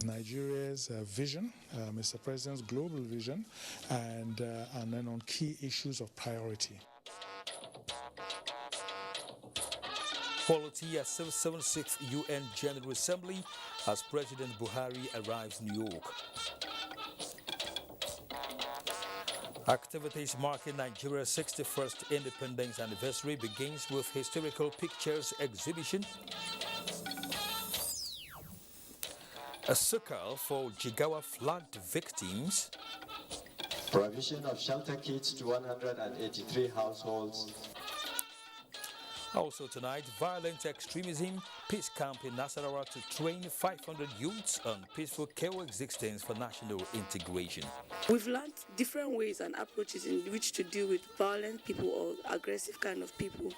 Nigeria's vision, Mr. President's global vision, and then on key issues of priority. Quality at 76th UN General Assembly as President Buhari arrives New York. Activities marking Nigeria's 61st independence anniversary begins with historical pictures exhibition. A sukkah for Jigawa flood victims. Provision of shelter kits to 183 households. Also tonight, violent extremism, peace camp in Nasarawa to train 500 youths on peaceful coexistence for national integration. We've learned different ways and approaches in which to deal with violent people or aggressive kind of people.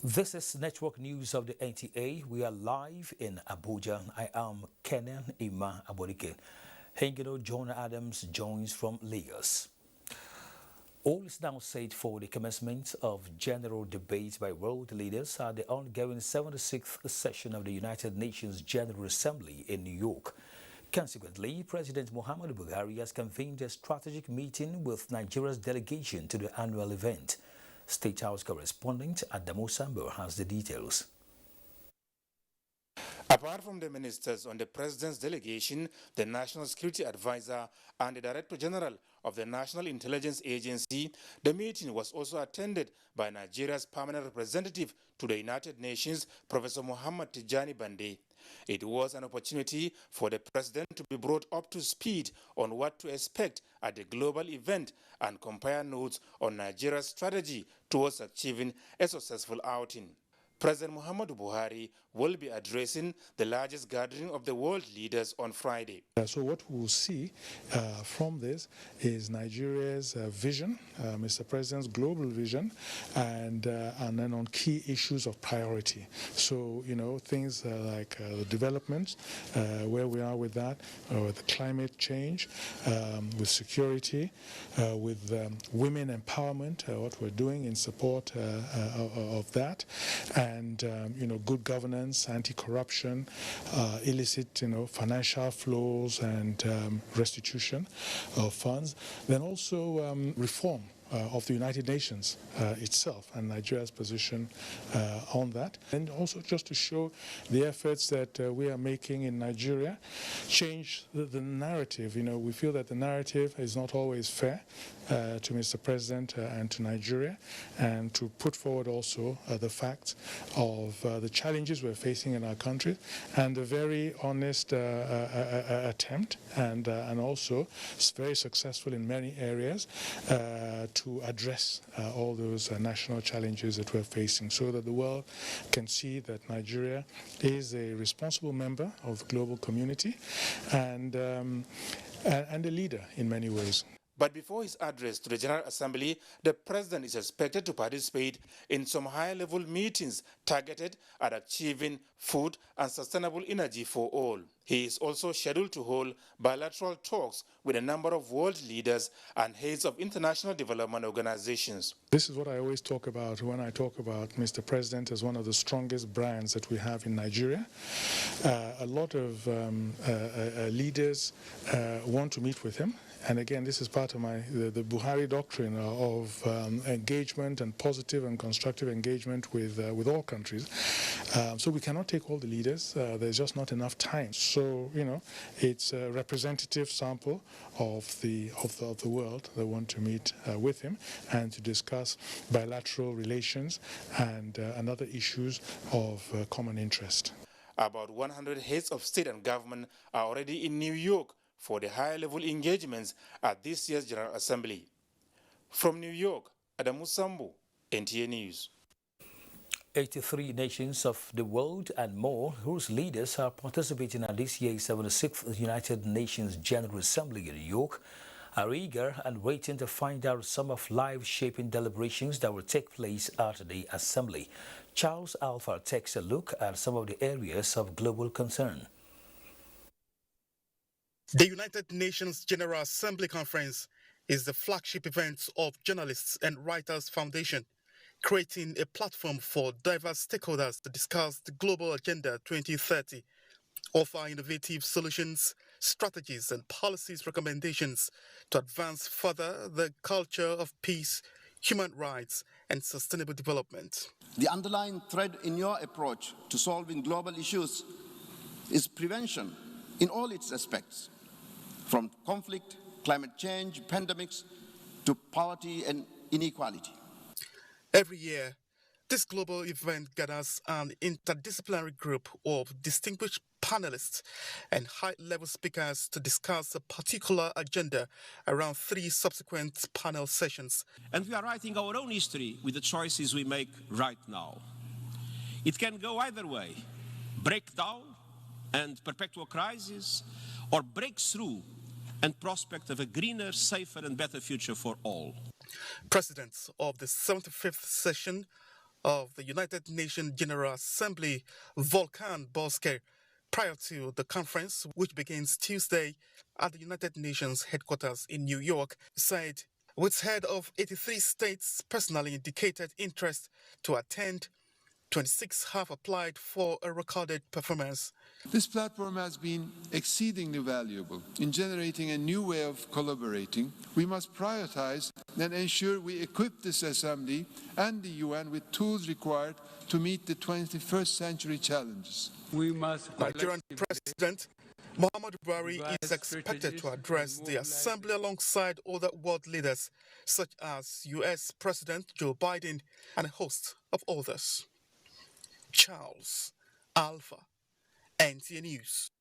This is Network News of the NTA. We are live in Abuja. I am Kenan Ima Aborike. Hengino John Adams joins from Lagos. All is now set for the commencement of general debate by world leaders at the ongoing 76th session of the United Nations General Assembly in New York. Consequently, President Muhammadu Buhari has convened a strategic meeting with Nigeria's delegation to the annual event. State House correspondent Adamu Sambo has the details. Apart from the ministers on the president's delegation, the National Security Advisor and the Director General of the National Intelligence Agency, the meeting was also attended by Nigeria's permanent representative to the United Nations, Professor Muhammad Tijani Bande. It was an opportunity for the president to be brought up to speed on what to expect at the global event and compare notes on Nigeria's strategy towards achieving a successful outing. President Muhammadu Buhari will be addressing the largest gathering of the world leaders on Friday. So what we'll see from this is Nigeria's vision, Mr. President's global vision, and then on key issues of priority. So, you know, things like development, where we are with that, with climate change, with security, with women empowerment, what we're doing in support of that, and you know, good governance, anti-corruption, illicit, you know, financial flows, and restitution of funds. Then also reform of the United Nations itself and Nigeria's position on that. And also just to show the efforts that we are making in Nigeria, change the narrative. You know, we feel that the narrative is not always fair to Mr. President and to Nigeria, and to put forward also the facts of the challenges we're facing in our country, and a very honest attempt, and also very successful in many areas to address all those national challenges that we're facing, so that the world can see that Nigeria is a responsible member of the global community and a leader in many ways. But before his address to the General Assembly, the president is expected to participate in some high-level meetings targeted at achieving food and sustainable energy for all. He is also scheduled to hold bilateral talks with a number of world leaders and heads of international development organizations. This is what I always talk about when I talk about Mr. President as one of the strongest brands that we have in Nigeria. A lot of leaders want to meet with him. And again, this is part of the Buhari doctrine of engagement and positive and constructive engagement with all countries. So we cannot take all the leaders. There's just not enough time. So, you know, it's a representative sample of the world that want to meet with him and to discuss bilateral relations and other issues of common interest. About 100 heads of state and government are already in New York for the high-level engagements at this year's General Assembly. From New York, Adamu Sambo, NTA News. 83 nations of the world and more whose leaders are participating at this year's 76th United Nations General Assembly in New York are eager and waiting to find out some of life-shaping deliberations that will take place at the Assembly. Charles Alpha takes a look at some of the areas of global concern. The United Nations General Assembly Conference is the flagship event of Journalists and Writers Foundation. creating a platform for diverse stakeholders to discuss the Global Agenda 2030, offer innovative solutions, strategies, and policies recommendations to advance further the culture of peace, human rights, and sustainable development. The underlying thread in your approach to solving global issues is prevention in all its aspects, from conflict, climate change, pandemics, to poverty and inequality. Every year, this global event gathers an interdisciplinary group of distinguished panelists and high-level speakers to discuss a particular agenda around 3 subsequent panel sessions. And we are writing our own history with the choices we make right now. It can go either way: breakdown and perpetual crisis, or breakthrough and prospect of a greener, safer and better future for all. President of the 75th session of the United Nations General Assembly, Volkan Bozkır, prior to the conference, which begins Tuesday at the United Nations headquarters in New York, said, with head of 83 states personally indicated interest to attend, 26 have applied for a recorded performance. This platform has been exceedingly valuable in generating a new way of collaborating. We must prioritize and ensure we equip this assembly and the UN with tools required to meet the 21st century challenges. Nigerian President Muhammadu Buhari is expected to address the assembly alongside other world leaders such as US President Joe Biden and a host of others. Charles Alpha, NTA News.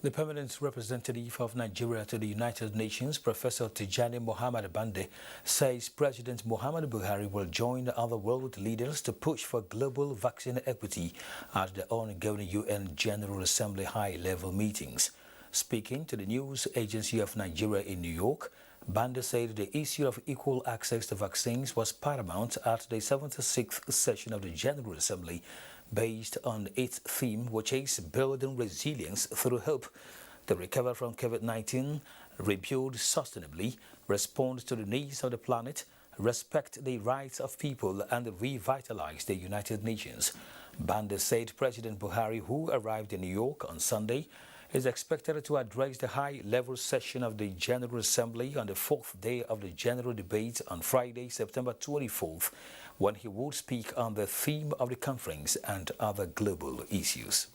The permanent representative of Nigeria to the United Nations, Professor Tijani Muhammad Bande, says President Muhammadu Buhari will join other world leaders to push for global vaccine equity at the ongoing UN General Assembly high-level meetings. Speaking to the news agency of Nigeria in New York, Bande said the issue of equal access to vaccines was paramount at the 76th session of the General Assembly, based on its theme, which is building resilience through hope to recover from COVID-19, rebuild sustainably, respond to the needs of the planet, respect the rights of people, and revitalize the United Nations. Bande said President Buhari, who arrived in New York on Sunday, is expected to address the high-level session of the General Assembly on the 4th day of the general debate on Friday, September 24th, when he would speak on the theme of the conference and other global issues.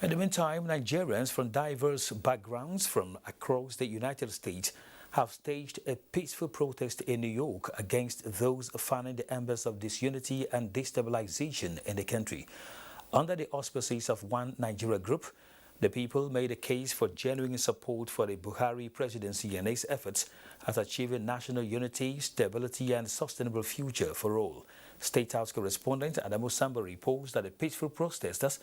In the meantime, Nigerians from diverse backgrounds from across the United States have staged a peaceful protest in New York against those fanning the embers of disunity and destabilization in the country. Under the auspices of One Nigeria Group, the people made a case for genuine support for the Buhari presidency and its efforts at achieving national unity, stability and sustainable future for all. State House correspondent Adamu Samba reports that the peaceful protesters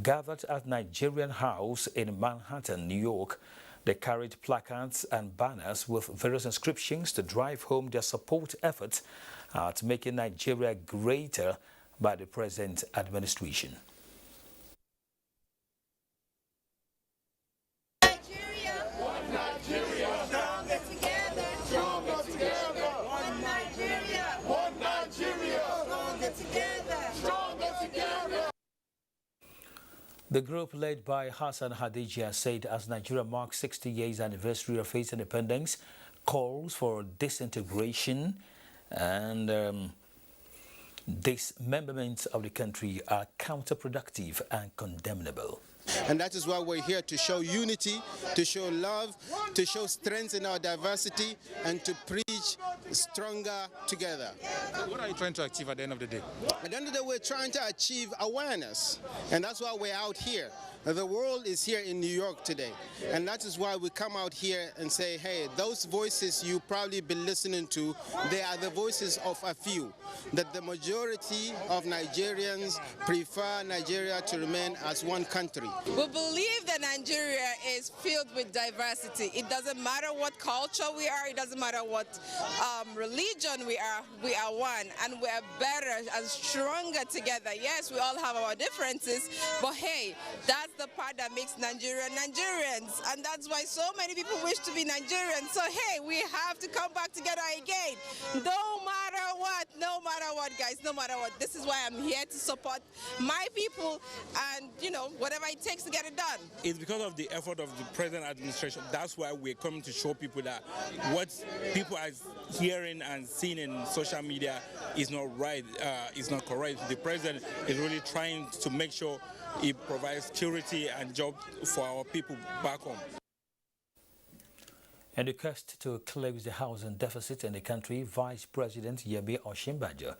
gathered at Nigerian House in Manhattan, New York. They carried placards and banners with various inscriptions to drive home their support efforts at making Nigeria greater by the present administration. The group led by Hassan Hadija said as Nigeria marks 60 years anniversary of its independence, calls for disintegration and dismemberment of the country are counterproductive and condemnable. And that is why we're here, to show unity, to show love, to show strength in our diversity, and to preach stronger together. What are you trying to achieve at the end of the day? At the end of the day, we're trying to achieve awareness, and that's why we're out here. The world is here in New York today, and that is why we come out here and say, hey, those voices you probably been listening to, they are the voices of a few, that the majority of Nigerians prefer Nigeria to remain as one country. We believe that Nigeria is filled with diversity. It doesn't matter what culture we are, it doesn't matter what religion we are one, and we are better and stronger together. Yes, we all have our differences, but hey, that's the part that makes Nigeria Nigerians, and that's why so many people wish to be Nigerians. So hey, we have to come back together again. No matter what, guys, no matter what, this is why I'm here to support my people and, you know, whatever it takes to get it done. It's because of the effort of the present administration. That's why we're coming to show people that what people are hearing and seeing in social media is not right, is not correct. The president is really trying to make sure he provides security and job for our people back home. In the quest to close the housing deficit in the country, Vice President Yemi Osinbajo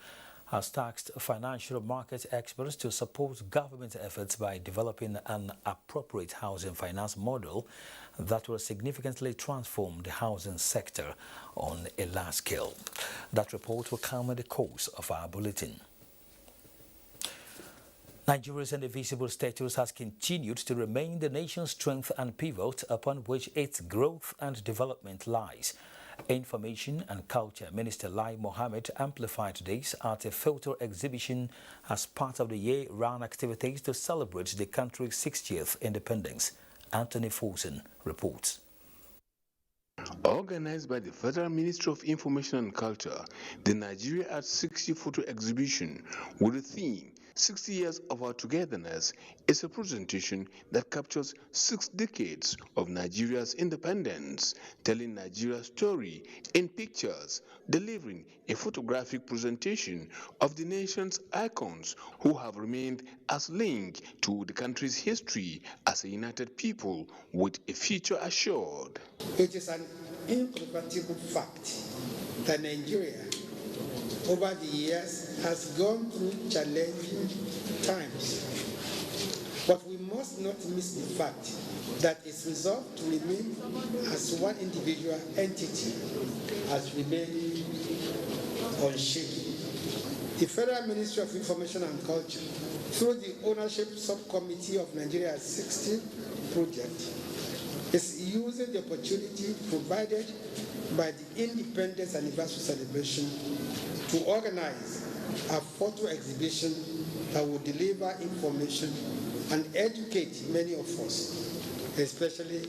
has tasked financial market experts to support government efforts by developing an appropriate housing finance model that will significantly transform the housing sector on a large scale. That report will come in the course of our bulletin. Nigeria's indivisible status has continued to remain the nation's strength and pivot upon which its growth and development lies. Information and Culture Minister Lai Mohammed amplified this at a photo exhibition as part of the year-round activities to celebrate the country's 60th independence. Anthony Fulton reports. Organized by the Federal Ministry of Information and Culture, the Nigeria at 60 photo exhibition with the theme 60 Years of Our Togetherness is a presentation that captures 6 decades of Nigeria's independence, telling Nigeria's story in pictures, delivering a photographic presentation of the nation's icons who have remained as link to the country's history as a united people with a future assured. It is an incontrovertible fact that Nigeria over the years has gone through challenging times. But we must not miss the fact that its resolve to remain as one individual entity has remained unshaken. The Federal Ministry of Information and Culture, through the Ownership Subcommittee of Nigeria's 60 project, is using the opportunity provided by the Independence Anniversary celebration to organize a photo exhibition that will deliver information and educate many of us, especially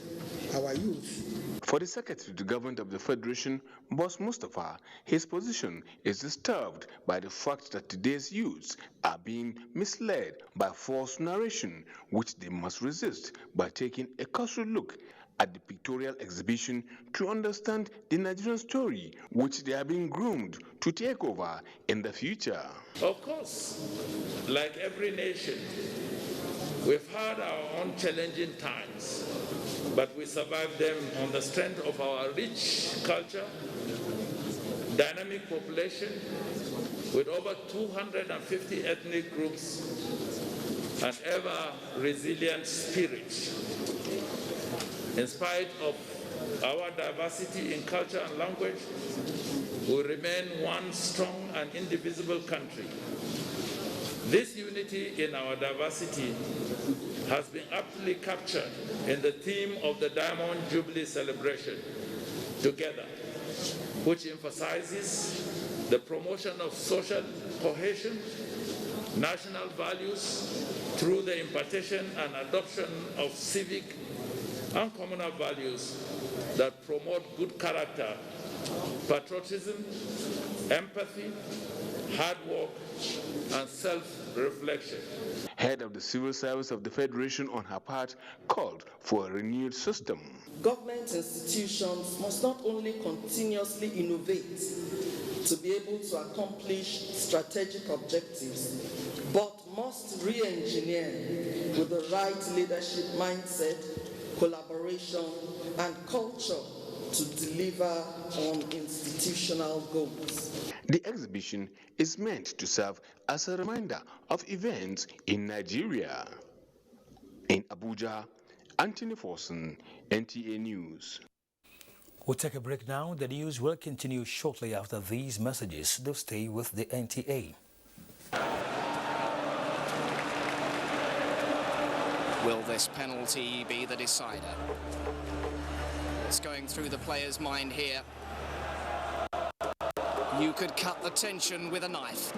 our youth. For the Secretary to Government of the Federation, Boss Mustafa, his position is disturbed by the fact that today's youths are being misled by false narration, which they must resist by taking a cursory look at the pictorial exhibition to understand the Nigerian story, which they are being groomed to take over in the future. Of course, like every nation, we've had our own challenging times, but we survived them on the strength of our rich culture, dynamic population, with over 250 ethnic groups, and ever resilient spirit. In spite of our diversity in culture and language, we remain one strong and indivisible country. This unity in our diversity has been aptly captured in the theme of the Diamond Jubilee celebration, Together, which emphasizes the promotion of social cohesion, national values through the impartation and adoption of civic and communal values that promote good character, patriotism, empathy, hard work, and self-reflection. Head of the Civil Service of the Federation on her part called for a renewed system. Government institutions must not only continuously innovate to be able to accomplish strategic objectives, but must re-engineer with the right leadership mindset, collaboration, and culture to deliver on institutional goals. The exhibition is meant to serve as a reminder of events in Nigeria. In Abuja, Anthony Forson, NTA News. We'll take a break now. The news will continue shortly after these messages. Do stay with the NTA. Will this penalty be the decider? It's going through the player's mind here. You could cut the tension with a knife.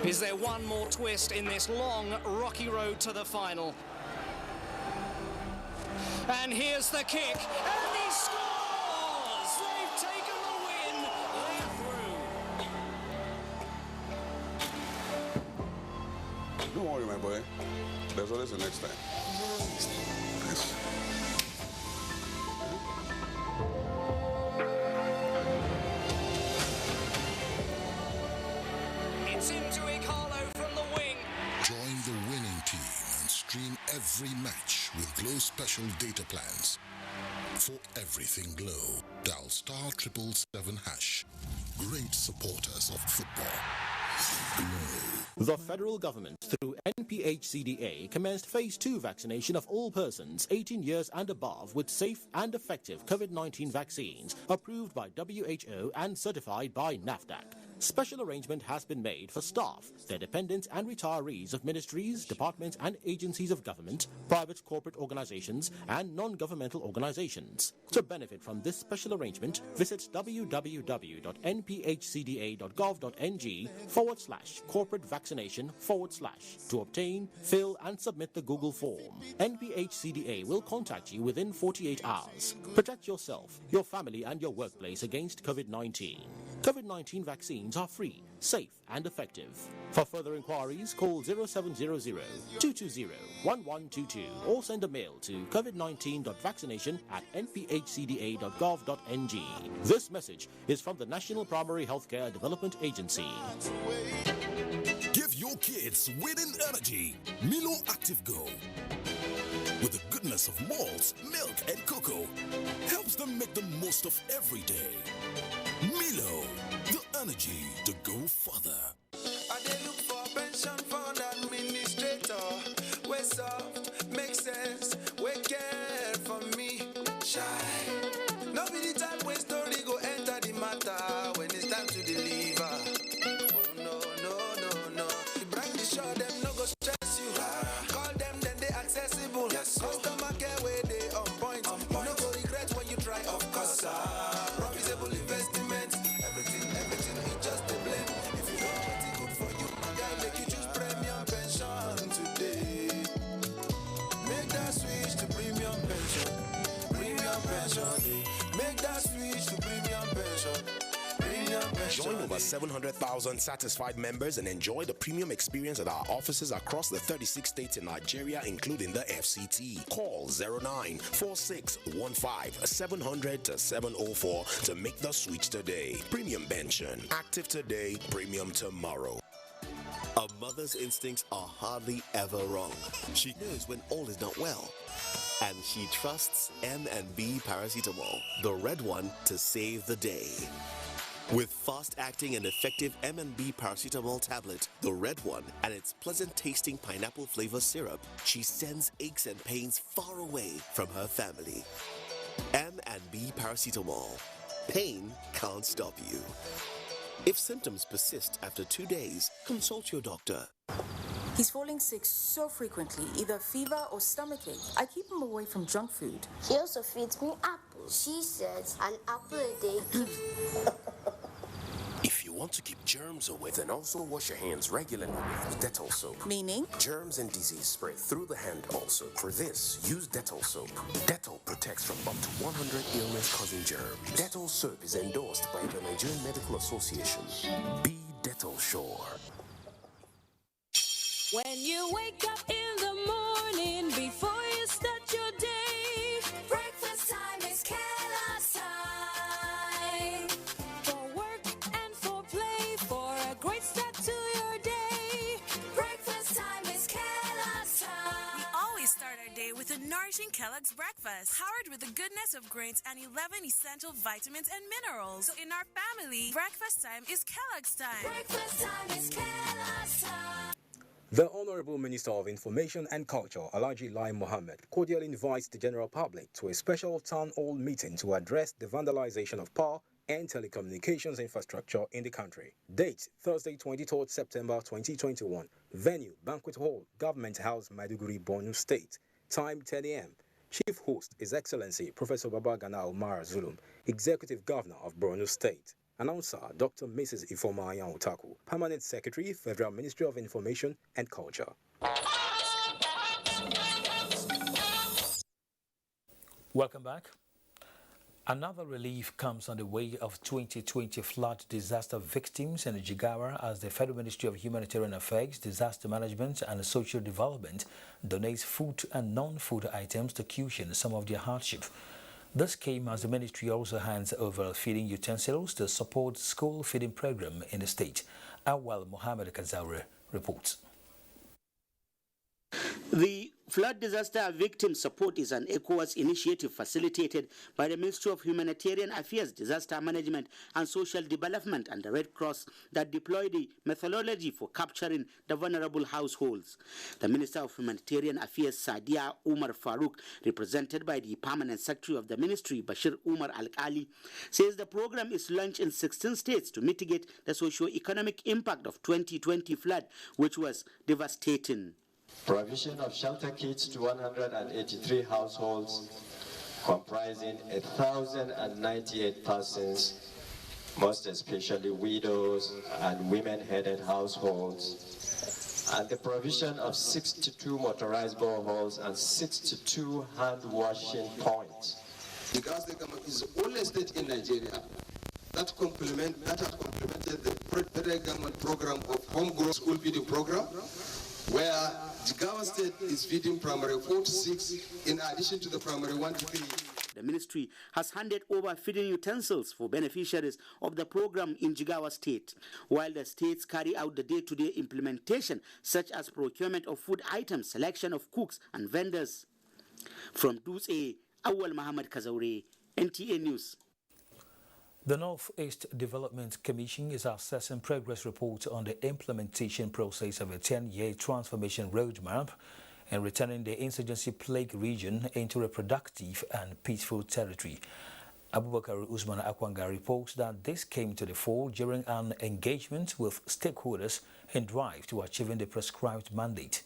Is there one more twist in this long, rocky road to the final? And here's the kick, and he scores! They've taken the win, they're through. Don't worry, my boy. There's always the next time. Yes. It's into a Carlo from the wing. Join the winning team and stream every match with Glow Special data plans. For everything Glow, dial *777#. Great supporters of football. Glow. The federal government, through NPHCDA, commenced Phase 2 vaccination of all persons 18 years and above with safe and effective COVID-19 vaccines approved by WHO and certified by NAFDAC. Special arrangement has been made for staff, their dependents and retirees of ministries, departments and agencies of government, private corporate organizations and non-governmental organizations. To benefit from this special arrangement, visit www.nphcda.gov.ng/corporate vaccination/ to obtain, fill and submit the Google form. NPHCDA will contact you within 48 hours. Protect yourself, your family and your workplace against COVID-19. COVID-19 vaccines are free, safe and effective. For further inquiries, call 0700-220-1122 or send a mail to covid19.vaccination@nphcda.gov.ng. This message is from the National Primary Healthcare Development Agency. Give your kids winning energy. Milo Active Go. With the goodness of malts, milk and cocoa, helps them make the most of every day. Milo, the energy to go further. I did look for pension fund administrator. We're soft, make sense, we care for me. Shy. No be the time when story go enter the matter when it's time to deliver. Oh no, no, no, no. The brand is sure them no go stress you. Call them then they accessible. Yes, customer care where they on point. You no go regret when you try, of course. Profitable investments, everything is just a blend. If you know what's good for you, my guy, make you choose premium pension today. Make that switch to premium pension. Premium pension. Make that switch to premium pension. Join over 700,000 satisfied members and enjoy the premium experience at our offices across the 36 states in Nigeria, including the FCT. Call 094615-700-704 to make the switch today. Premium pension. Active today, premium tomorrow. A mother's instincts are hardly ever wrong. She knows when all is not well. And she trusts M&B paracetamol, the red one, to save the day. With fast-acting and effective M&B paracetamol tablet, the red one, and its pleasant-tasting pineapple flavor syrup, she sends aches and pains far away from her family. M&B paracetamol. Pain can't stop you. If symptoms persist after 2 days, consult your doctor. He's falling sick so frequently, either fever or stomachache. I keep him away from junk food. He also feeds me apples. She says an apple a day keeps... If you want to keep germs away, then also wash your hands regularly with Dettol soap. Meaning? Germs and disease spread through the hand also. For this, use Dettol soap. Dettol protects from up to 100 illness-causing germs. Dettol soap is endorsed by the Nigerian Medical Association. Be Dettol sure. When you wake up in the morning, before you start your day, breakfast time is Kellogg's time. For work and for play, for a great start to your day, breakfast time is Kellogg's time. We always start our day with a nourishing Kellogg's breakfast, powered with the goodness of grains and 11 essential vitamins and minerals. So in our family, breakfast time is Kellogg's time. Breakfast time is Kellogg's time. The Honorable Minister of Information and Culture, Alhaji Lai Mohammed, cordially invites the general public to a special town hall meeting to address the vandalization of power and telecommunications infrastructure in the country. Date, Thursday, 23rd September 2021. Venue, Banquet Hall, Government House, Maiduguri, Borno State. Time, 10 a.m. Chief host, His Excellency Professor Babagana Umar Zulum, Executive Governor of Borno State. Announcer, Dr. Mrs. Ifoma Ayan Otaku, Permanent Secretary, Federal Ministry of Information and Culture. Welcome back. Another relief comes on the way of 2020 flood disaster victims in Jigawa as the Federal Ministry of Humanitarian Affairs, Disaster Management and Social Development donates food and non-food items to cushion some of their hardship. This came as the ministry also hands over feeding utensils to support school feeding program in the state. Awal Mohammed Kazaure reports. The flood disaster victim support is an ECOWAS initiative facilitated by the Ministry of Humanitarian Affairs, Disaster Management and Social Development and the Red Cross that deploy the methodology for capturing the vulnerable households. The Minister of Humanitarian Affairs, Sadia Umar Farouk, represented by the Permanent Secretary of the Ministry, Bashir Umar Al-Kali, says the program is launched in 16 states to mitigate the socio-economic impact of 2020 flood, which was devastating. Provision of shelter kits to 183 households comprising 1,098 persons, most especially widows and women-headed households, and the provision of 62 motorized boreholes and 62 hand-washing points. The Gaza government is the only state in Nigeria that has complemented the federal government program of homegrown school feeding program, where Jigawa State is feeding primary 4 to 6 in addition to the primary 1 to 3. The ministry has handed over feeding utensils for beneficiaries of the program in Jigawa State, while the states carry out the day-to-day implementation, such as procurement of food items, selection of cooks and vendors. From Dutse, Awal Muhammad Kazaure, NTA News. The Northeast Development Commission is assessing progress reports on the implementation process of a 10-year transformation roadmap and returning the insurgency-plagued region into a productive and peaceful territory. Abubakar Usman Akwanga reports that this came to the fore during an engagement with stakeholders in drive to achieving the prescribed mandate.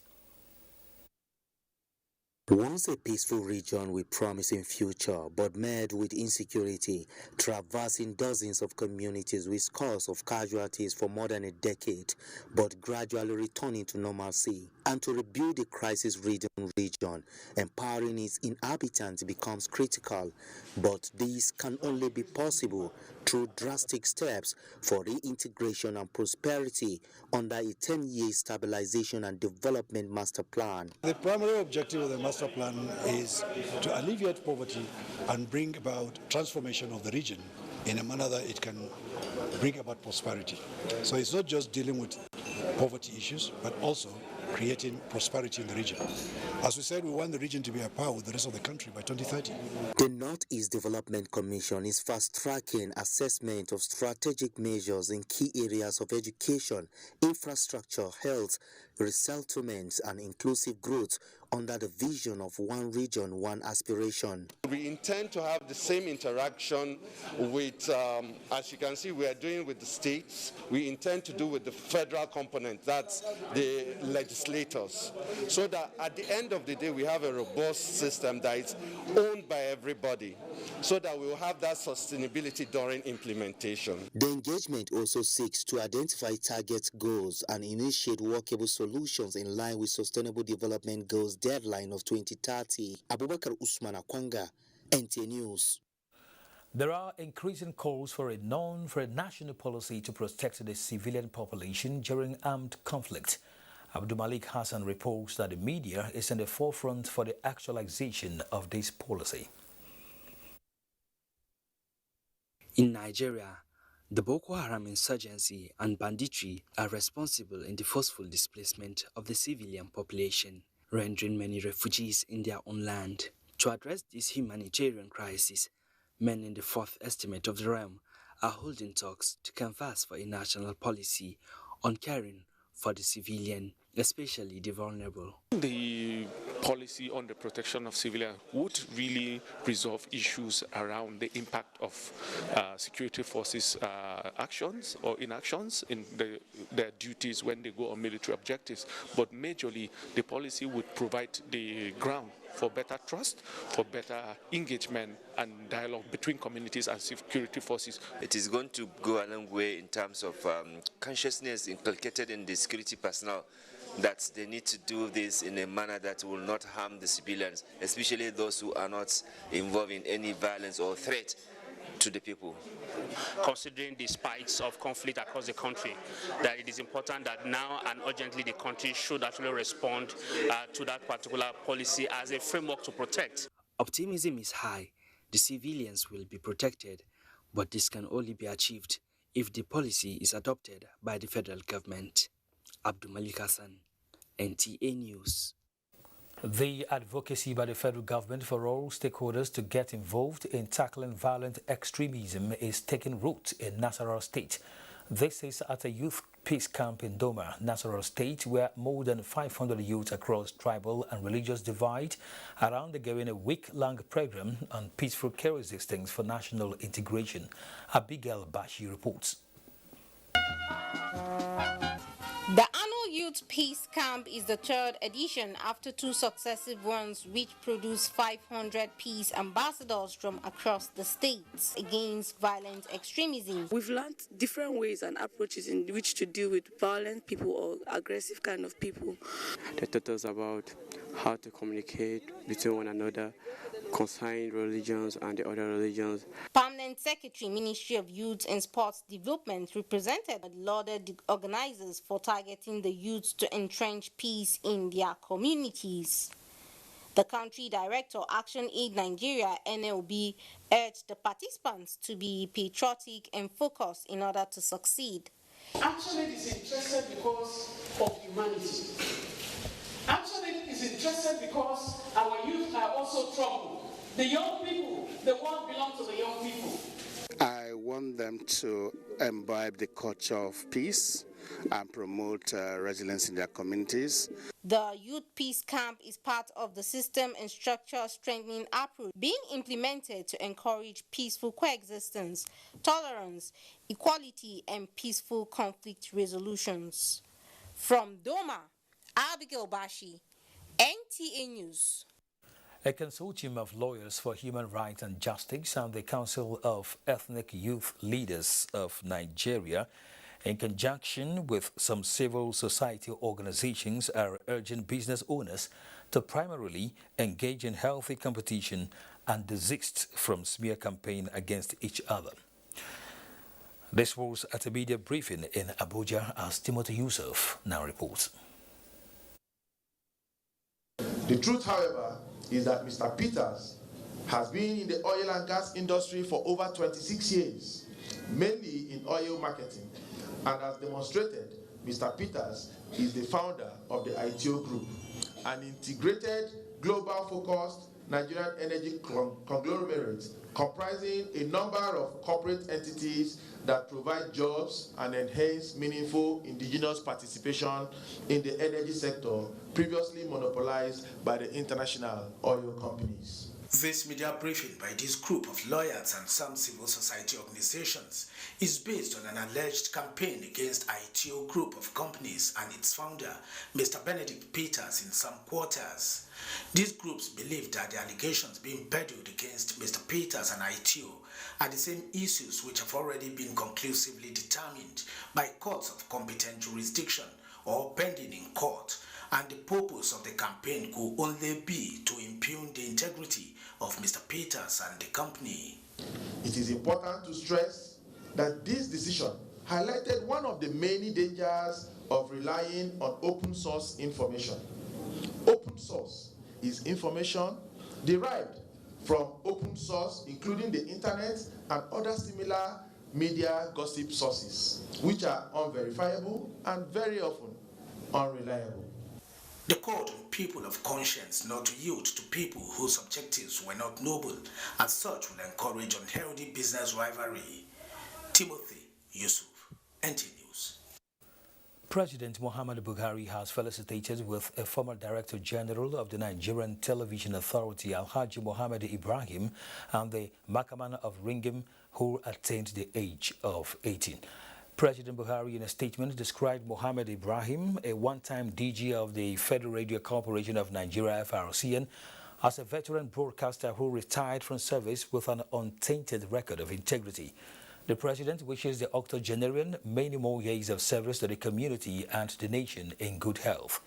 Once a peaceful region with promising future, but met with insecurity, traversing dozens of communities with scores of casualties for more than a decade, but gradually returning to normalcy. And to rebuild the crisis-ridden region, empowering its inhabitants becomes critical. But this can only be possible through drastic steps for reintegration and prosperity under a 10-year stabilization and development master plan. The primary objective of the master plan is to alleviate poverty and bring about transformation of the region in a manner that it can bring about prosperity. So it's not just dealing with poverty issues, but also creating prosperity in the region. As we said, we want the region to be at par with the rest of the country by 2030. The Northeast Development Commission is fast-tracking assessment of strategic measures in key areas of education, infrastructure, health, resettlement, and inclusive growth under the vision of one region, one aspiration. We intend to have the same interaction with, as you can see, we are doing with the states. We intend to do with the federal component, that's the legislators, so that at the end of the day we have a robust system that is owned by everybody, so that we will have that sustainability during implementation. The engagement also seeks to identify target goals and initiate workable solutions in line with Sustainable Development Goals deadline of 2030. Abubakar Usman Akwanga, NTA News. There are increasing calls for a national policy to protect the civilian population during armed conflict. Abdul Malik Hassan reports that the media is in the forefront for the actualization of this policy. In Nigeria, the Boko Haram insurgency and banditry are responsible in the forceful displacement of the civilian population, rendering many refugees in their own land. To address this humanitarian crisis, men in the fourth estimate of the realm are holding talks to canvass for a national policy on caring for the civilian, especially the vulnerable. The policy on the protection of civilians would really resolve issues around the impact of security forces' actions or inactions in their duties when they go on military objectives. But majorly, the policy would provide the ground for better trust, for better engagement and dialogue between communities and security forces. It is going to go a long way in terms of consciousness inculcated in the security personnel that they need to do this in a manner that will not harm the civilians, especially those who are not involved in any violence or threat to the people. Considering the spikes of conflict across the country, that it is important that now and urgently the country should actually respond to that particular policy as a framework to protect. Optimism is high. The civilians will be protected, but this can only be achieved if the policy is adopted by the federal government. Abdul Malik Hassan, NTA News. The advocacy by the federal government for all stakeholders to get involved in tackling violent extremism is taking root in Nasarawa State. This is at a youth peace camp in Doma, Nasarawa State, where more than 500 youths across tribal and religious divide are undergoing a week-long program on peaceful coexistence for national integration. Abigail Bashi reports. The annual Youth Peace Camp is the third edition after two successive ones which produced 500 peace ambassadors from across the states against violent extremism. We've learned different ways and approaches in which to deal with violent people or aggressive kind of people. They taught us about how to communicate between one another, concerning religions and the other religions. Permanent Secretary, Ministry of Youth and Sports Development, represented and lauded the organizers for targeting the youths to entrench peace in their communities. The country director, Action Aid Nigeria, NLB, urged the participants to be patriotic and focused in order to succeed. Action Aid is interested because of humanity. Action Aid is interested because our youth are also troubled. The young people, the world belongs to the young people. I want them to imbibe the culture of peace and promote resilience in their communities. The Youth Peace Camp is part of the system and structure strengthening approach being implemented to encourage peaceful coexistence, tolerance, equality, and peaceful conflict resolutions. From Doma, Abigail Bashi, NTA News. A consortium of lawyers for human rights and justice and the Council of Ethnic Youth Leaders of Nigeria, in conjunction with some civil society organizations, are urging business owners to primarily engage in healthy competition and desist from smear campaign against each other. This was at a media briefing in Abuja, as Timothy Yusuf now reports. The truth, however, is that Mr. Peters has been in the oil and gas industry for over 26 years, mainly in oil marketing, and as demonstrated, Mr. Peters is the founder of the ITO Group, an integrated, global-focused Nigerian energy conglomerate comprising a number of corporate entities that provide jobs and enhance meaningful indigenous participation in the energy sector previously monopolized by the international oil companies. This media briefing by this group of lawyers and some civil society organizations is based on an alleged campaign against ITO Group of companies and its founder, Mr. Benedict Peters, in some quarters. These groups believe that the allegations being peddled against Mr. Peters and ITO are the same issues which have already been conclusively determined by courts of competent jurisdiction or pending in court, and the purpose of the campaign could only be to impugn the integrity of Mr. Peters and the company. It is important to stress that this decision highlighted one of the many dangers of relying on open source information. Open source is information derived from open source, including the internet and other similar media gossip sources, which are unverifiable and very often unreliable. The call on people of conscience not to yield to people whose objectives were not noble, as such will encourage unhealthy business rivalry. Timothy Yusuf, NT News. President Muhammadu Buhari has felicitated with a former Director General of the Nigerian Television Authority, Alhaji Mohammed Ibrahim, and the Makaman of Ringim, who attained the age of 18. President Buhari, in a statement, described Mohammed Ibrahim, a one-time DG of the Federal Radio Corporation of Nigeria, FRCN, as a veteran broadcaster who retired from service with an untainted record of integrity. The President wishes the octogenarian many more years of service to the community and the nation in good health.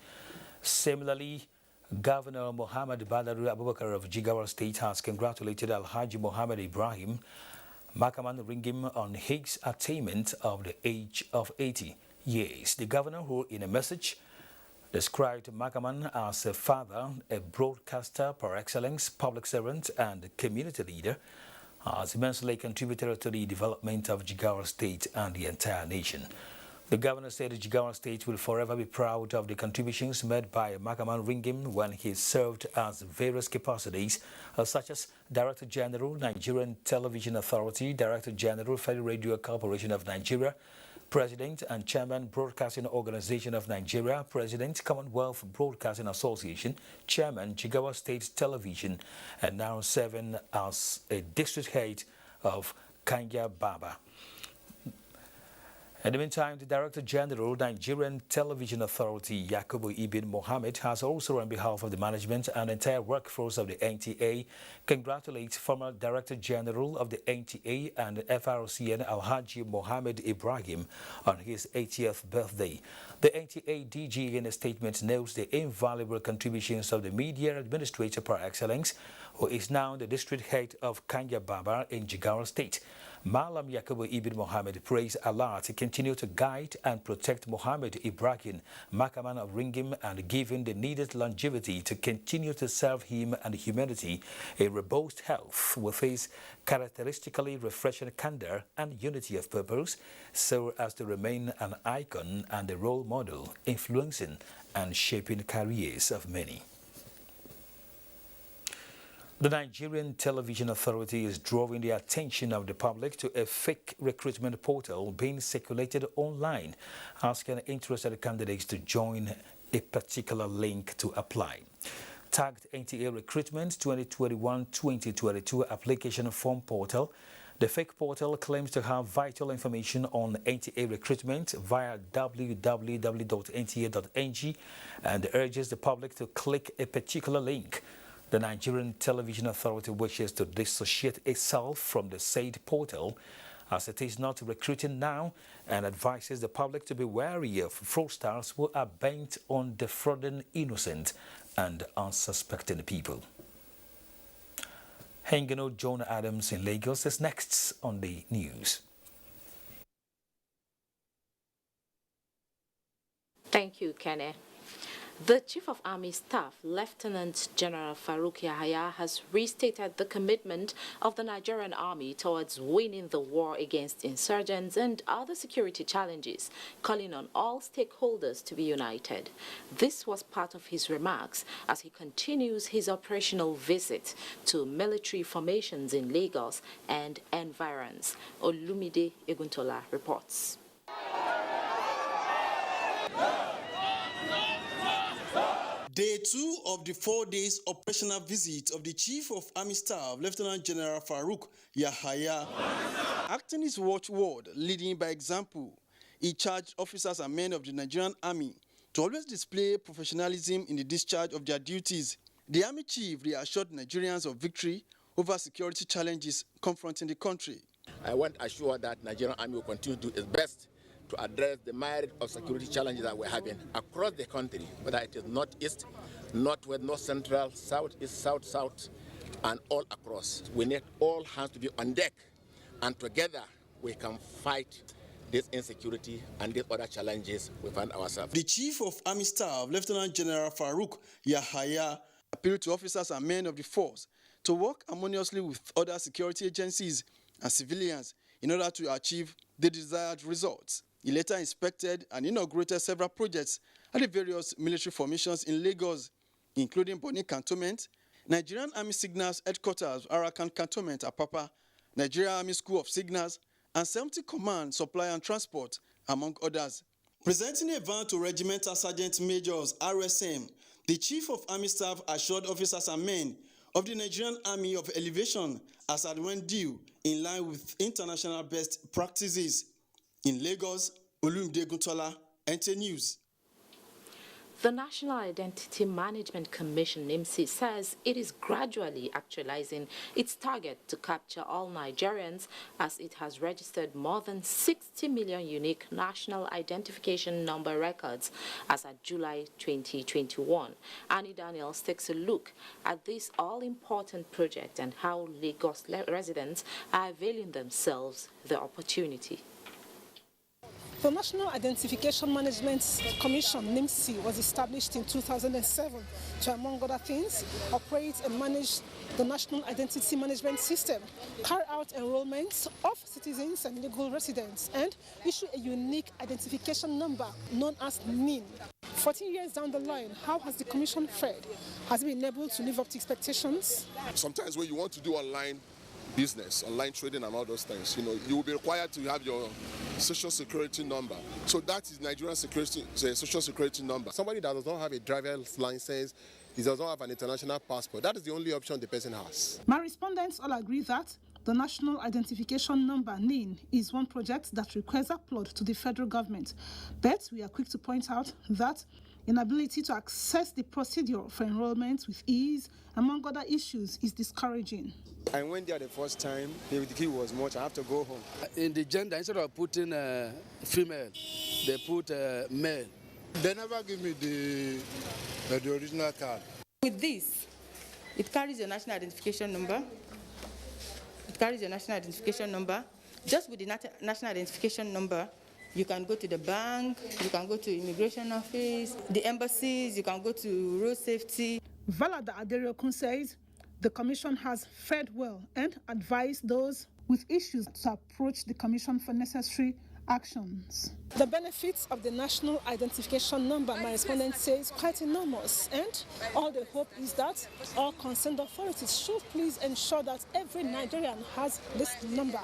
Similarly, Governor Muhammad Badaru Abubakar of Jigawa State has congratulated Alhaji Muhammad Ibrahim Makaman Ringim on his attainment of the age of 80 years. The governor, who in a message described Makaman as a father, a broadcaster par excellence, public servant and community leader, has immensely contributed to the development of Jigawa State and the entire nation. The governor said Jigawa State will forever be proud of the contributions made by Makaman Ringim when he served as various capacities, such as Director General, Nigerian Television Authority, Director General, Federal Radio Corporation of Nigeria, President and Chairman, Broadcasting Organization of Nigeria, President, Commonwealth Broadcasting Association, Chairman, Jigawa State Television, and now serving as a district head of Kanya Baba. In the meantime, the Director General, Nigerian Television Authority, Yakubu Ibn Mohammed, has also, on behalf of the management and entire workforce of the NTA, congratulates former Director General of the NTA and FRCN, Alhaji Mohammed Ibrahim, on his 80th birthday. The NTA DG, in a statement, notes the invaluable contributions of the media administrator par excellence, who is now the district head of Kanya Baba in Jigawa State. Malam Yakubu Ibn Mohammed prays Allah to continue to guide and protect Mohammed Ibrahim Makaman of Ringim and give him the needed longevity to continue to serve him and humanity in robust health with his characteristically refreshing candor and unity of purpose, so as to remain an icon and a role model, influencing and shaping careers of many. The Nigerian Television Authority is drawing the attention of the public to a fake recruitment portal being circulated online, asking interested candidates to join a particular link to apply. Tagged NTA Recruitment 2021-2022 application form portal, the fake portal claims to have vital information on NTA recruitment via www.nta.ng and urges the public to click a particular link. The Nigerian Television Authority wishes to dissociate itself from the said portal, as it is not recruiting now, and advises the public to be wary of fraudsters who are bent on defrauding innocent and unsuspecting people. Hengano John Adams in Lagos is next on the news. Thank you, Kenny. The Chief of Army Staff, Lieutenant General Farouk Yahaya, has restated the commitment of the Nigerian Army towards winning the war against insurgents and other security challenges, calling on all stakeholders to be united. This was part of his remarks as he continues his operational visit to military formations in Lagos and environs. Olumide Eguntola reports. Day 2 of the 4 days operational visit of the Chief of Army Staff, Lieutenant General Farouk Yahaya. Acting his watchword, leading by example, he charged officers and men of the Nigerian Army to always display professionalism in the discharge of their duties. The Army Chief reassured Nigerians of victory over security challenges confronting the country. I want to assure that Nigerian Army will continue to do its best to address the myriad of security challenges that we're having across the country, whether it is northeast, northwest, north central, southeast, south, and all across. We need all hands to be on deck, and together we can fight this insecurity and these other challenges we find ourselves. The Chief of Army Staff, Lieutenant General Farouk Yahaya, appealed to officers and men of the force to work harmoniously with other security agencies and civilians in order to achieve the desired results. He later inspected and inaugurated several projects at the various military formations in Lagos, including Bonny Cantonment, Nigerian Army Signals Headquarters, Arakan Cantonment, Apapa, Nigerian Army School of Signals, and 70 Command, Supply and Transport, among others. Presenting a van to Regimental Sergeant Majors, RSM, the Chief of Army Staff assured officers and men of the Nigerian Army of elevation as at when due, in line with international best practices. In Lagos, Olumide Eguntola, NTA News. The National Identity Management Commission, NIMC, says it is gradually actualizing its target to capture all Nigerians, as it has registered more than 60 million unique national identification number records as of July 2021. Annie Daniels takes a look at this all-important project and how Lagos residents are availing themselves the opportunity. The National Identification Management Commission, NIMC, was established in 2007 to, among other things, operate and manage the National Identity Management System, carry out enrollments of citizens and legal residents, and issue a unique identification number known as NIN. 14 years down the line, how has the Commission fared? Has it been able to live up to expectations? Sometimes when you want to do online business, online trading and all those things, you will be required to have your social security number. So that is Nigerian social security number. Somebody that does not have a driver's license, he does not have an international passport, that is the only option the person has. My respondents all agree that the National Identification Number, NIN, is one project that requires applaud to the federal government. But we are quick to point out that inability to access the procedure for enrollment with ease, among other issues, is discouraging. I went there the first time, the queue was much, I have to go home. In the gender, instead of putting female, they put male. They never give me the original card. With this, it carries your national identification number. It carries your national identification number. Just with the national identification number, you can go to the bank, you can go to immigration office, the embassies, you can go to road safety. Valada Aderyokun says the Commission has fared well and advised those with issues to approach the Commission for necessary actions. The benefits of the National Identification Number, my respondent says, quite enormous, and all they hope is that all concerned authorities should please ensure that every Nigerian has this number.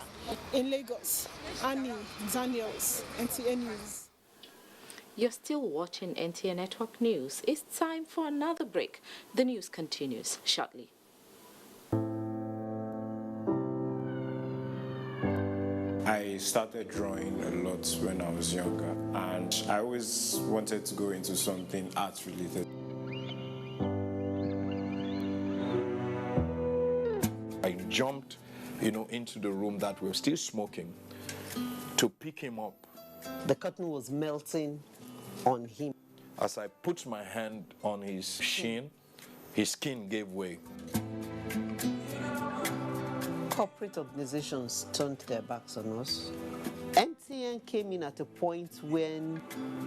In Lagos, Annie Daniels, NTA News. You're still watching NTA Network News. It's time for another break. The news continues shortly. I started drawing a lot when I was younger, and I always wanted to go into something art-related. I jumped, into the room that we were still smoking to pick him up. The curtain was melting on him. As I put my hand on his shin, his skin gave way. Corporate organizations turned their backs on us. NTA came in at a point when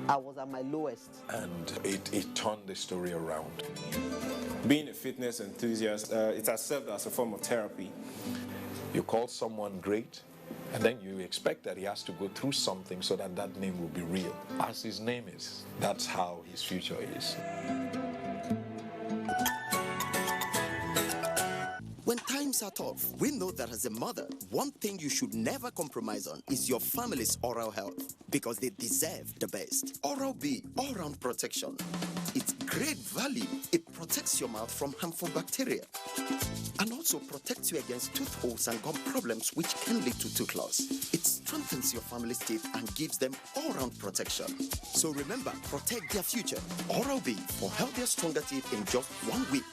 I was at my lowest. And it turned the story around. Being a fitness enthusiast, it has served as a form of therapy. You call someone great, and then you expect that he has to go through something so that that name will be real. As his name is, that's how his future is. When times are tough, we know that as a mother, one thing you should never compromise on is your family's oral health, because they deserve the best. Oral-B, all-round protection. Its great value, it protects your mouth from harmful bacteria and also protects you against tooth holes and gum problems which can lead to tooth loss. It strengthens your family's teeth and gives them all-round protection. So remember, protect their future. Oral-B for healthier, stronger teeth in just 1 week.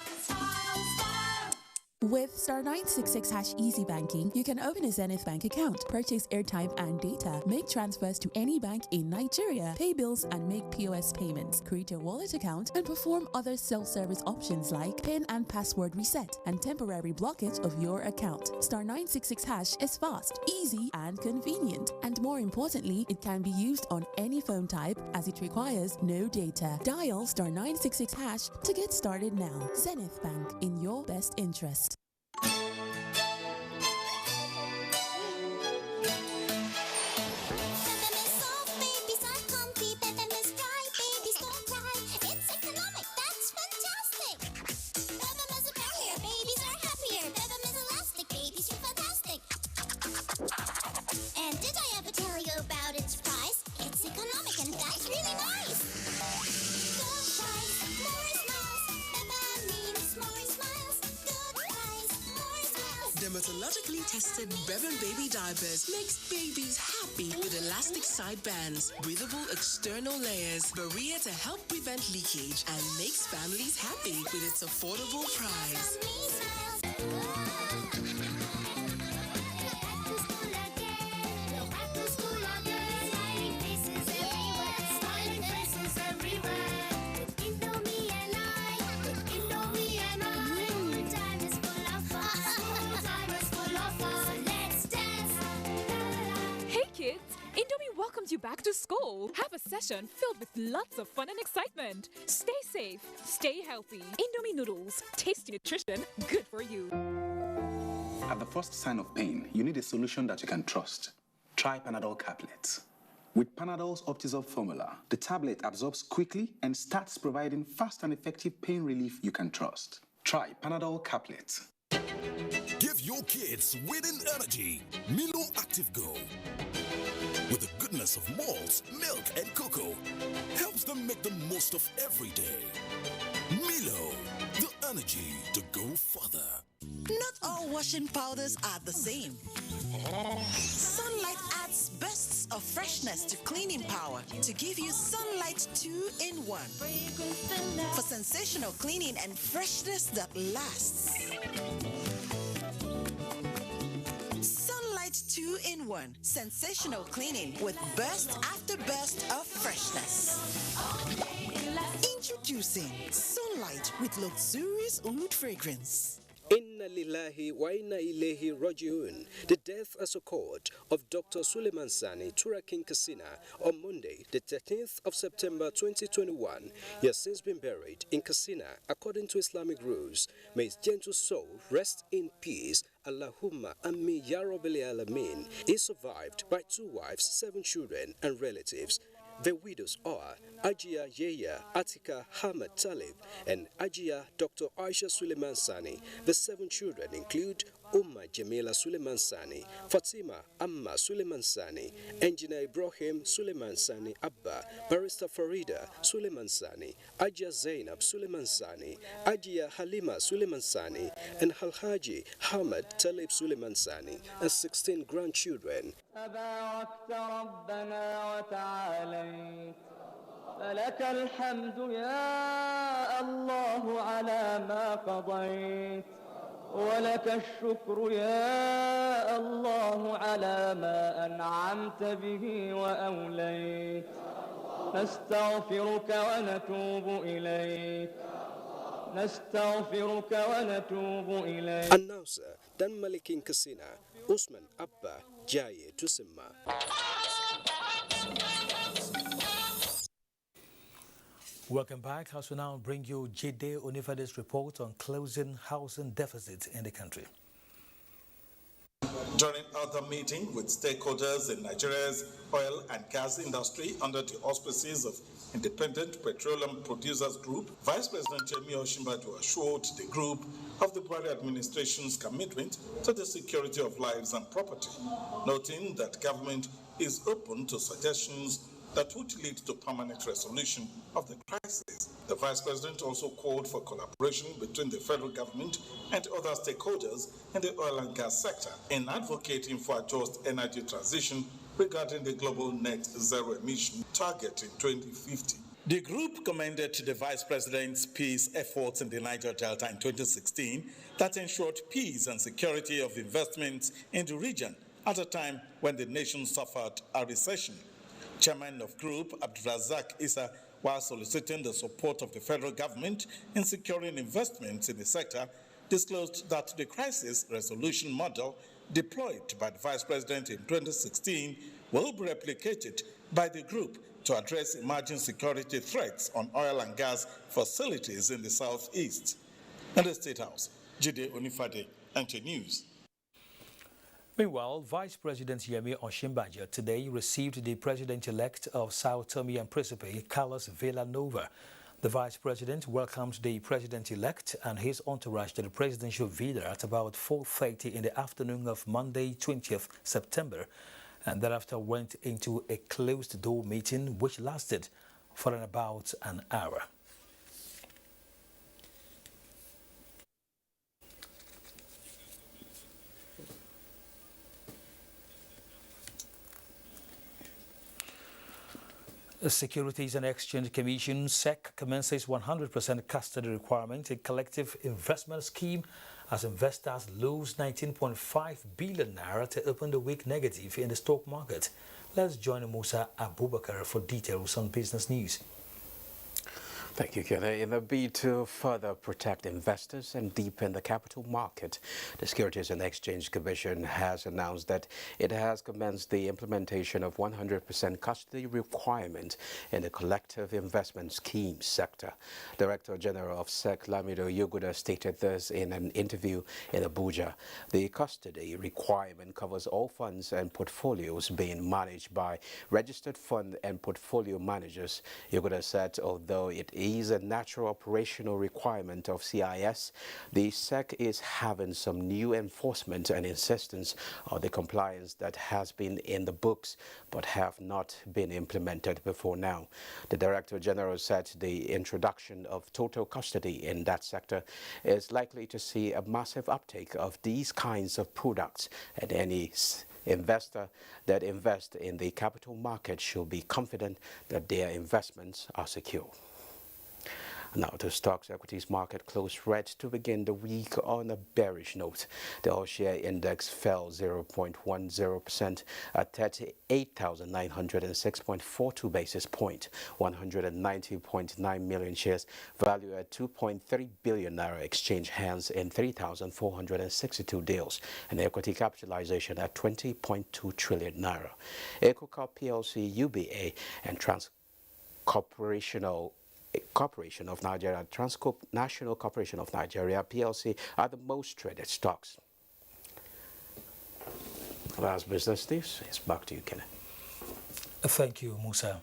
With *966# Easy Banking, you can open a Zenith Bank account, purchase airtime and data, make transfers to any bank in Nigeria, pay bills and make POS payments, create a wallet account, and perform other self-service options like PIN and password reset and temporary blockage of your account. *966# is fast, easy, and convenient. And more importantly, it can be used on any phone type as it requires no data. Dial *966# to get started now. Zenith Bank, in your best interest. Dermatologically tested Bevan Baby Diapers makes babies happy with elastic side bands, breathable external layers, barrier to help prevent leakage, and makes families happy with its affordable price. Welcomes you back to school. Have a session filled with lots of fun and excitement. Stay safe, stay healthy. Indomie noodles, tasty nutrition, good for you. At the first sign of pain, you need a solution that you can trust. Try Panadol Caplets. With Panadol's Optizorb formula, the tablet absorbs quickly and starts providing fast and effective pain relief you can trust. Try Panadol Caplets. Give your kids winning energy. Milo Active Go. With the goodness of malts, milk, and cocoa, helps them make the most of every day. Milo, the energy to go further. Not all washing powders are the same. Sunlight adds bursts of freshness to cleaning power to give you Sunlight 2-in-1 for sensational cleaning and freshness that lasts. Sunlight 2-in-1, sensational cleaning with burst after burst of freshness. Introducing Sunlight with luxurious oud fragrance. Inna lillahi wa inna ilayhi raji'un. The death as a court of Dr. Suleiman Sani, Turakin Kasina, on Monday, the 13th of September 2021. He has since been buried in Kasina according to Islamic rules. May his gentle soul rest in peace. Allahumma ammi ya rabbil alamin. He is survived by 2 wives, 7 children, and relatives. The widows are Ajia Yeya Atika Hamad Talib and Ajia Dr. Aisha Suleiman Sani. The 7 children include Umma Jamila Suleiman Sani, Fatima Amma Suleiman Sani, Engineer Ibrahim Suleiman Sani Abba, Barrister Farida Suleiman Sani, Ajia Zainab Suleiman Sani, Ajia Halima Suleiman Sani, and Halhaji Hamad Talib Suleiman Sani, and 16 grandchildren. تباركت ربنا وتعاليت فلك الحمد يا الله على ما قضيت ولك الشكر يا الله على ما أنعمت به وأوليت نستغفرك ونتوب إليك نستغفرك ونتوب إليك. Announcer Dan Malikin Kasina, Usman Abba Jaye Tusimma. Welcome back. As we now bring you Jide Onifade's report on closing housing deficits in the country. During another meeting with stakeholders in Nigeria's oil and gas industry under the auspices of Independent Petroleum Producers Group, Vice President Yemi Osinbajo assured the group of the Buhari administration's commitment to the security of lives and property, noting that government is open to suggestions that would lead to permanent resolution of the crisis. The Vice President also called for collaboration between the federal government and other stakeholders in the oil and gas sector in advocating for a just energy transition regarding the global net zero emission target in 2050. The group commended the Vice President's peace efforts in the Niger Delta in 2016 that ensured peace and security of investments in the region at a time when the nation suffered a recession. Chairman of Group Abdulrazak Issa, while soliciting the support of the federal government in securing investments in the sector, disclosed that the crisis resolution model deployed by the Vice President in 2016 will be replicated by the group to address emerging security threats on oil and gas facilities in the southeast. In the State House, Jide Onifade, NTA News. Meanwhile, Vice President Yemi Osinbajo today received the President-elect of Sao Tome and Principe, Carlos Villanova. The Vice President welcomed the President-elect and his entourage to the presidential villa at about 4:30 in the afternoon of Monday, 20th September, and thereafter went into a closed-door meeting which lasted for about an hour. The Securities and Exchange Commission (SEC) commences 100% custody requirement in collective investment scheme as investors lose 19.5 billion naira to open the week negative in the stock market. Let's join Musa Abubakar for details on business news. Thank you, Kenneth. In a bid to further protect investors and deepen the capital market, the Securities and Exchange Commission has announced that it has commenced the implementation of 100% custody requirement in the collective investment scheme sector. Director General of SEC Lamido Yuguda stated this in an interview in Abuja. The custody requirement covers all funds and portfolios being managed by registered fund and portfolio managers. Yuguda said although it is a natural operational requirement of CIS, the SEC is having some new enforcement and insistence on the compliance that has been in the books but have not been implemented before now. The Director General said the introduction of total custody in that sector is likely to see a massive uptake of these kinds of products, and any investor that invests in the capital market should be confident that their investments are secure. Now, the stocks equities market closed red to begin the week on a bearish note. The all-share index fell 0.10% at 38,906.42 basis point. 190.9 million shares, valued at 2.3 billion naira, exchanged hands in 3,462 deals, and equity capitalization at 20.2 trillion naira. EcoCorp PLC, UBA, and Corporation of Nigeria, Transcorp National Corporation of Nigeria PLC are the most traded stocks. Last business news, it's back to you, Kenneth. Thank you, Musa.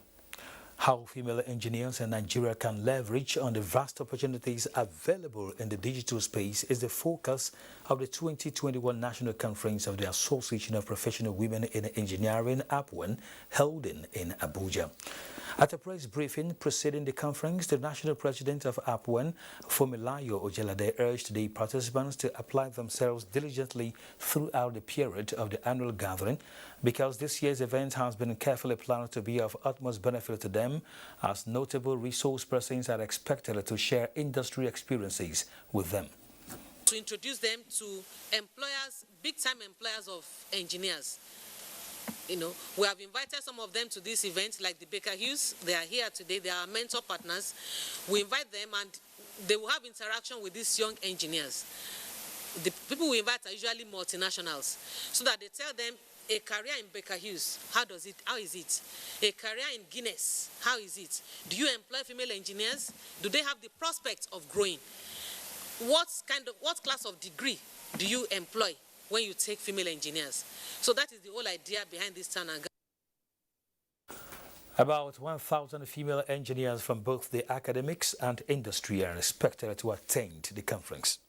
How female engineers in Nigeria can leverage on the vast opportunities available in the digital space is the focus of the 2021 National Conference of the Association of Professional Women in Engineering, APWEN, held in Abuja. At a press briefing preceding the conference, the national president of APWEN, Fumilayo Ojelade, urged the participants to apply themselves diligently throughout the period of the annual gathering, because this year's event has been carefully planned to be of utmost benefit to them, as notable resource persons are expected to share industry experiences with them. To introduce them to employers, big-time employers of engineers. You know, we have invited some of them to this event, like the Baker Hughes. They are here today. They are mentor partners. We invite them, and they will have interaction with these young engineers. The people we invite are usually multinationals, so that they tell them a career in Baker Hughes, how is it? A career in Guinness, how is it? Do you employ female engineers? Do they have the prospect of growing? What class of degree do you employ when you take female engineers? So that is the whole idea behind this town. About 1,000 female engineers from both the academics and industry are expected to attend the conference.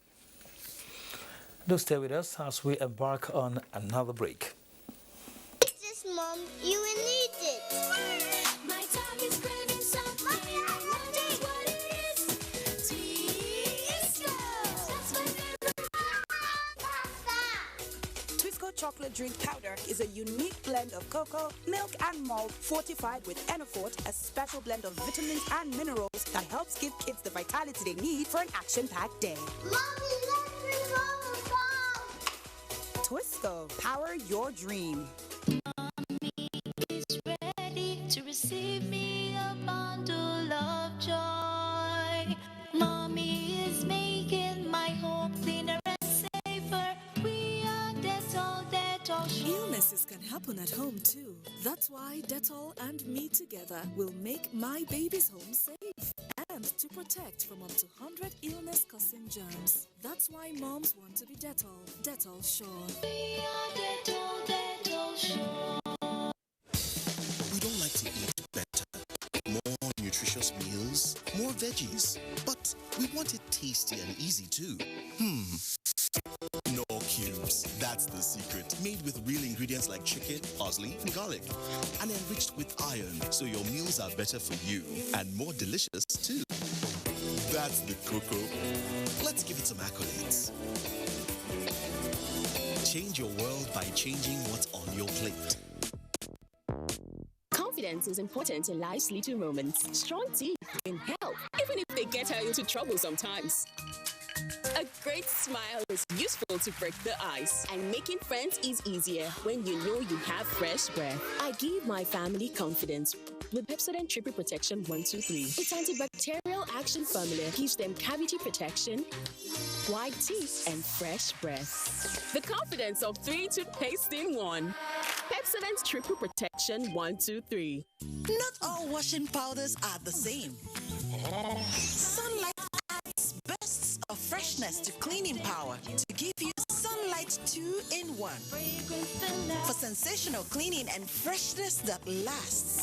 Do stay with us as we embark on another break. Eat this, Mom. You will need it. My tongue is craving something. Wonder what it is. Twisco. That's my favorite. Twisco chocolate drink powder is a unique blend of cocoa, milk, and malt fortified with Enofort, a special blend of vitamins and minerals that helps give kids the vitality they need for an action-packed day. Mommy, let's bring home a Twisco, power your dream. Mommy is ready to receive me a bundle of joy. Mommy is making my home cleaner and safer. We are Dettol, Dettol. Illnesses can happen at home too. That's why Dettol and me together will make my baby's home safe and to protect from up to 100 illness-causing germs. That's why moms want to be Dettol. Dettol Sure. We are Dettol, Dettol Sure. We don't like to eat better, more nutritious meals, more veggies, but we want it tasty and easy too. Knorr Cubes, that's the secret. Made with real ingredients like chicken, parsley, and garlic, and enriched with iron, so your meals are better for you and more delicious too. That's the cocoa. Let's give it some accolades. Change your world by changing what's on your plate. confidence is important in life's little moments. Strong teeth can help, even if they get her into trouble sometimes. A great smile is useful to break the ice, and making friends is easier when you know you have fresh breath. I give my family confidence with Pepsodent Triple Protection 123. Its antibacterial action formula gives them cavity protection, white teeth, and fresh breath. The confidence of 3 toothpaste in 1. Pepsodent Triple Protection 123. Not all washing powders are the same. Sunlight adds bursts of freshness to cleaning power to give you Sunlight 2-in-1 for sensational cleaning and freshness that lasts.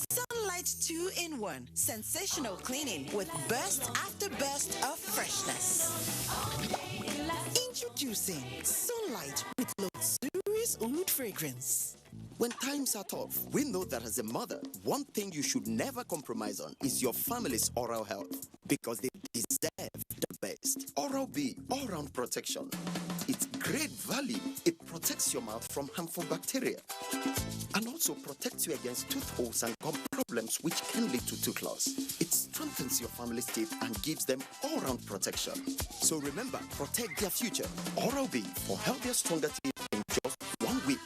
Sunlight 2-in-1 sensational cleaning with burst after burst of freshness. Introducing Sunlight with luxurious oud fragrance. When times are tough, we know that as a mother, one thing you should never compromise on is your family's oral health, because they deserve the best. Oral-B all-round protection. Its great value, it protects your mouth from harmful bacteria and also protects you against tooth holes and gum problems which can lead to tooth loss. It strengthens your family's teeth and gives them all-round protection. So remember, protect their future. Oral-B for healthier, stronger teeth in just 1 week.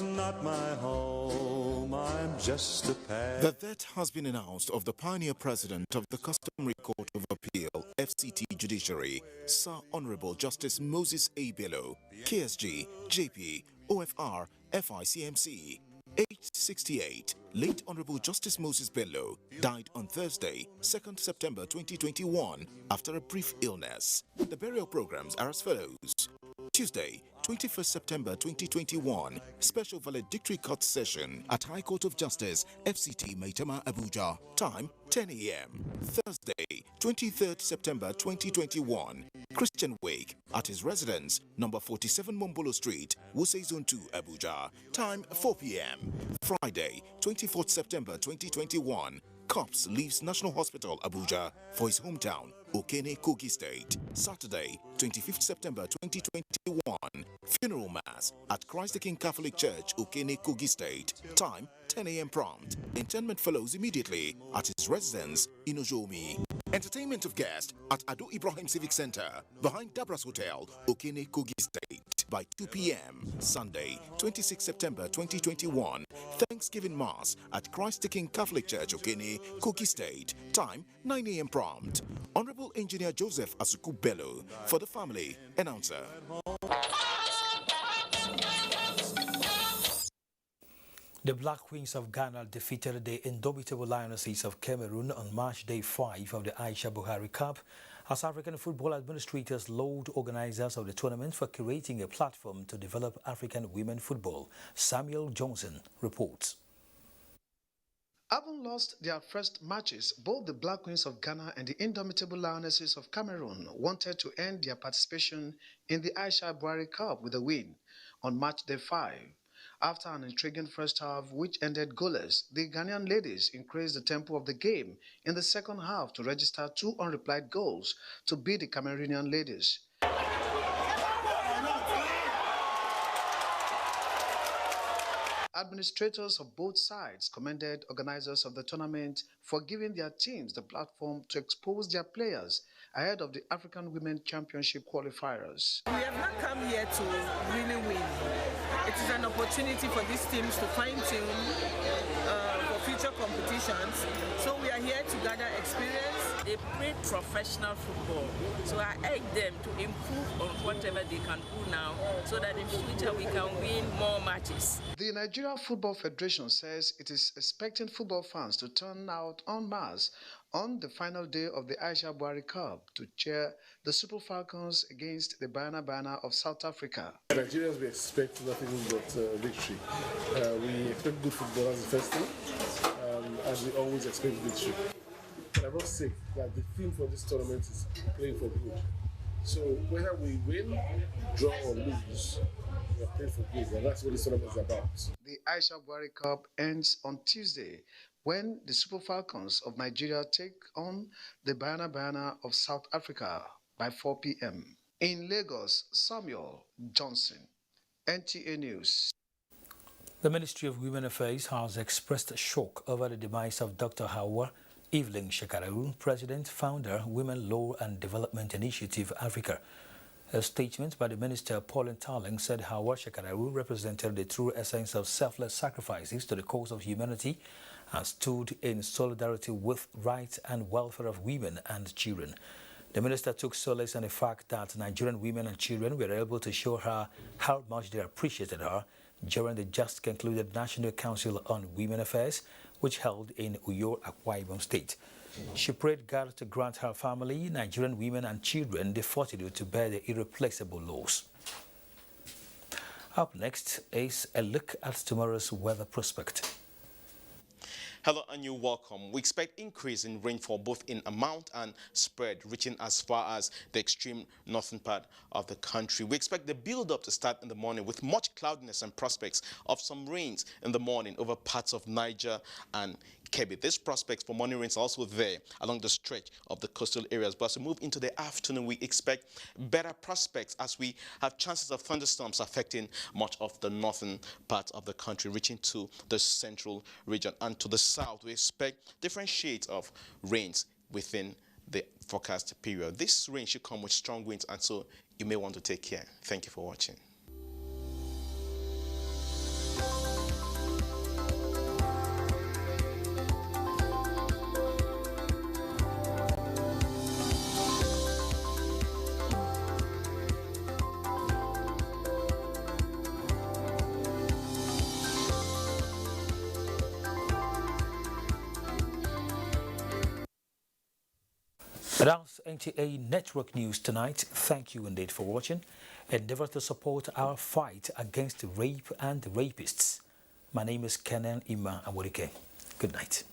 Not my home, I'm just a pet. The death has been announced of the pioneer president of the Customary Court of Appeal, FCT Judiciary, Sir Honorable Justice Moses A. Bello, KSG, JP, OFR, FICMC. Aged 68, late Honorable Justice Moses Bello died on Thursday, 2nd September 2021, after a brief illness. The burial programs are as follows. Tuesday, 21st September 2021, special valedictory court session at High Court of Justice, FCT Maitama, Abuja. Time, 10 a.m. Thursday, 23rd September 2021, Christian wake at his residence, number 47 Mombolo Street, Wuse Zone 2, Abuja. Time, 4 p.m. Friday, 24th September 2021, Cops leaves National Hospital, Abuja, for his hometown, Okene, Kogi State. Saturday, 25th September 2021, funeral mass at Christ the King Catholic Church, Okene, Kogi State. Time, 10 a.m. prompt. Interment follows immediately at his residence in Ojomi. Entertainment of guests at Ado Ibrahim Civic Center, behind Dabras Hotel, Okene, Kogi State, by 2 p.m. Sunday, 26 September 2021, Thanksgiving Mass at Christ the King Catholic Church, Okene, Kogi State. Time, 9 a.m. prompt. Honorable Engineer Joseph Asuku Bello, for the family, announcer. The Black Queens of Ghana defeated the indomitable Lionesses of Cameroon on March Day 5 of the Aisha Buhari Cup, as African football administrators laud organizers of the tournament for creating a platform to develop African women football. Samuel Johnson reports. Having lost their first matches, both the Black Queens of Ghana and the indomitable Lionesses of Cameroon wanted to end their participation in the Aisha Buhari Cup with a win on March Day 5. After an intriguing first half which ended goalless, the Ghanaian ladies increased the tempo of the game in the second half to register 2 unreplied goals to beat the Cameroonian ladies. Administrators of both sides commended organizers of the tournament for giving their teams the platform to expose their players ahead of the African Women Championship qualifiers. We have not come here to really win. It is an opportunity for these teams to fine-tune for future competitions. So we are here to gather experience. They play professional football, so I urge them to improve on whatever they can do now so that in future we can win more matches. The Nigeria Football Federation says it is expecting football fans to turn out en masse on the final day of the Aisha Buhari Cup to cheer the Super Falcons against the Bana of South Africa. Nigerians, we expect nothing but victory. We expect good football as the first thing, as we always expect victory. But I must say that the theme for this tournament is playing for good. So whether we win, draw or lose, we are playing for good, and that's what this tournament is about. The Aisha Buhari Cup ends on Tuesday, when the Super Falcons of Nigeria take on the Bana of South Africa by 4 p.m. In Lagos, Samuel Johnson, NTA News. The Ministry of Women Affairs has expressed shock over the demise of Dr. Hawa Evelyn Shekararu, President, Founder, Women Law and Development Initiative Africa. A statement by the Minister, Pauline Tarling, said Hawa Shekararu represented the true essence of selfless sacrifices to the cause of humanity and stood in solidarity with rights and welfare of women and children. The minister took solace in the fact that Nigerian women and children were able to show her how much they appreciated her during the just concluded National Council on Women Affairs, which held in Uyo, Akwa Ibom State. She prayed God to grant her family, Nigerian women and children, the fortitude to bear the irreplaceable loss. Up next is a look at tomorrow's weather prospect. Hello and you're welcome. We expect increase in rainfall both in amount and spread, reaching as far as the extreme northern part of the country. We expect the build-up to start in the morning with much cloudiness and prospects of some rains in the morning over parts of Niger and Kebbi. These prospects for morning rains are also there along the stretch of the coastal areas. But as we move into the afternoon, we expect better prospects as we have chances of thunderstorms affecting much of the northern part of the country, reaching to the central region. And to the south, we expect different shades of rains within the forecast period. This rain should come with strong winds, and so you may want to take care. Thank you for watching. That's NTA Network News tonight. Thank you indeed for watching. Endeavor to support our fight against rape and rapists. My name is Kenan Ima Aborike. Good night.